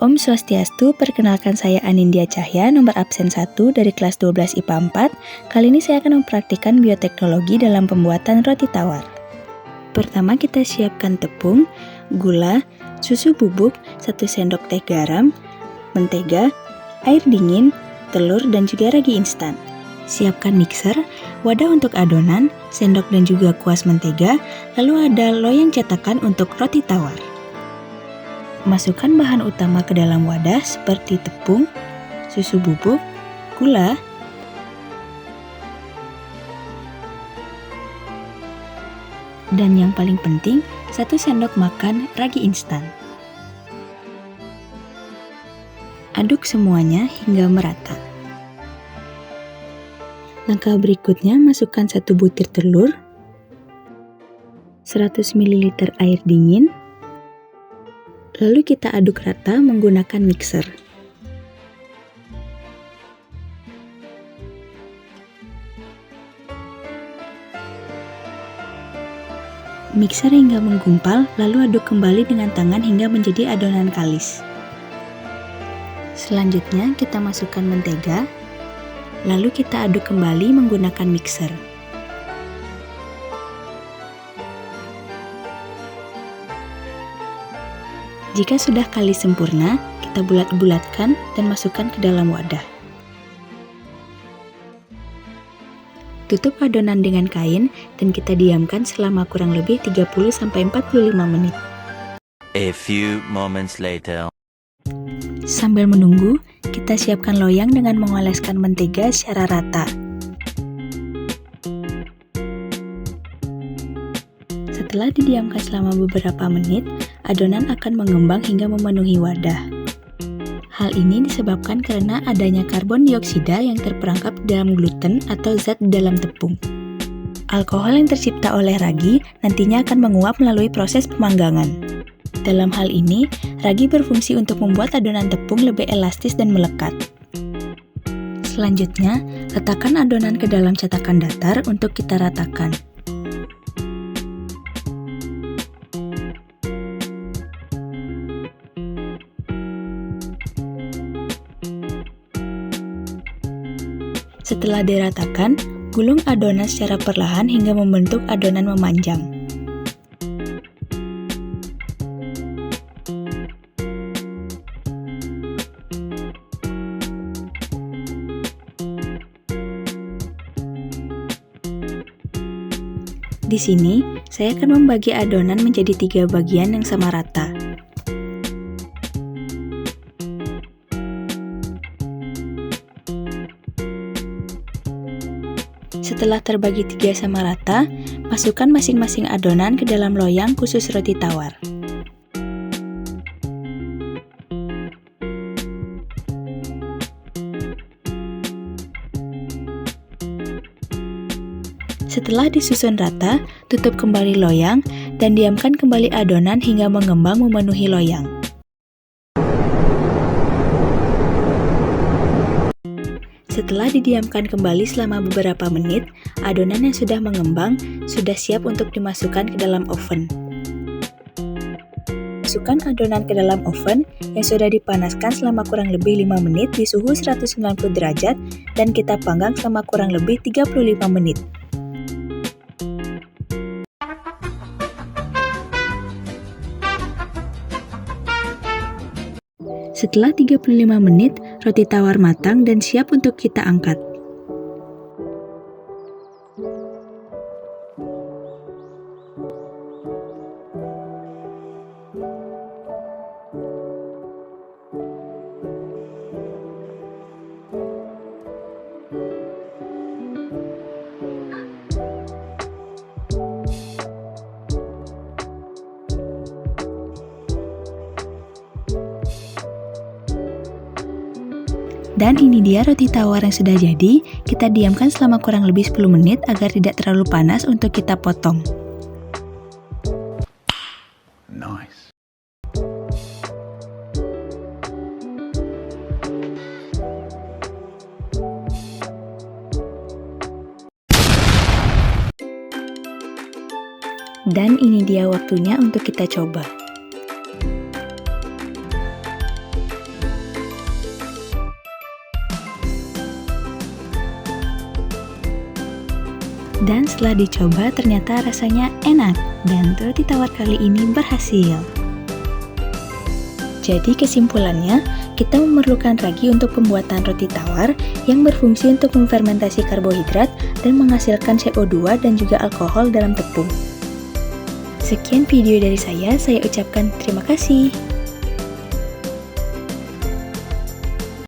Om Swastiastu, perkenalkan saya Anindya Cahya, nomor absen 1 dari kelas 12 IPA 4. Kali ini saya akan mempraktikkan bioteknologi dalam pembuatan roti tawar. Pertama kita siapkan tepung, gula, susu bubuk, 1 sendok teh garam, mentega, air dingin, telur, dan juga ragi instan. Siapkan mixer, wadah untuk adonan, sendok dan juga kuas mentega, lalu ada loyang cetakan untuk roti tawar. Masukkan bahan utama ke dalam wadah seperti tepung, susu bubuk, gula, dan yang paling penting 1 sendok makan ragi instan. Aduk semuanya hingga merata. Langkah berikutnya, masukkan 1 butir telur, 100 ml air dingin, lalu kita aduk rata menggunakan mixer. Mixer hingga menggumpal, lalu aduk kembali dengan tangan hingga menjadi adonan kalis. Selanjutnya kita masukkan mentega, lalu kita aduk kembali menggunakan mixer. Jika sudah kalis sempurna, kita bulat-bulatkan dan masukkan ke dalam wadah. Tutup adonan dengan kain dan kita diamkan selama kurang lebih 30-45 menit. A few moments later. Sambil menunggu, kita siapkan loyang dengan mengoleskan mentega secara rata. Setelah didiamkan selama beberapa menit, adonan akan mengembang hingga memenuhi wadah. Hal ini disebabkan karena adanya karbon dioksida yang terperangkap di dalam gluten atau zat di dalam tepung. Alkohol yang tercipta oleh ragi nantinya akan menguap melalui proses pemanggangan. Dalam hal ini, ragi berfungsi untuk membuat adonan tepung lebih elastis dan melekat. Selanjutnya, letakkan adonan ke dalam cetakan datar untuk kita ratakan. Setelah diratakan, gulung adonan secara perlahan hingga membentuk adonan memanjang. Di sini, saya akan membagi adonan menjadi 3 bagian yang sama rata. Setelah terbagi 3 sama rata, masukkan masing-masing adonan ke dalam loyang khusus roti tawar. Setelah disusun rata, tutup kembali loyang dan diamkan kembali adonan hingga mengembang memenuhi loyang. Setelah didiamkan kembali selama beberapa menit, adonan yang sudah mengembang sudah siap untuk dimasukkan ke dalam oven. Masukkan adonan ke dalam oven yang sudah dipanaskan selama kurang lebih 5 menit di suhu 190 derajat dan kita panggang selama kurang lebih 35 menit. Setelah 35 menit, roti tawar matang dan siap untuk kita angkat. Dan ini dia roti tawar yang sudah jadi. Kita diamkan selama kurang lebih 10 menit agar tidak terlalu panas untuk kita potong. Nice. Dan ini dia waktunya untuk kita coba. Dan setelah dicoba ternyata rasanya enak dan roti tawar kali ini berhasil. Jadi kesimpulannya, kita memerlukan ragi untuk pembuatan roti tawar yang berfungsi untuk memfermentasi karbohidrat dan menghasilkan CO2 dan juga alkohol dalam tepung. Sekian video dari saya ucapkan terima kasih.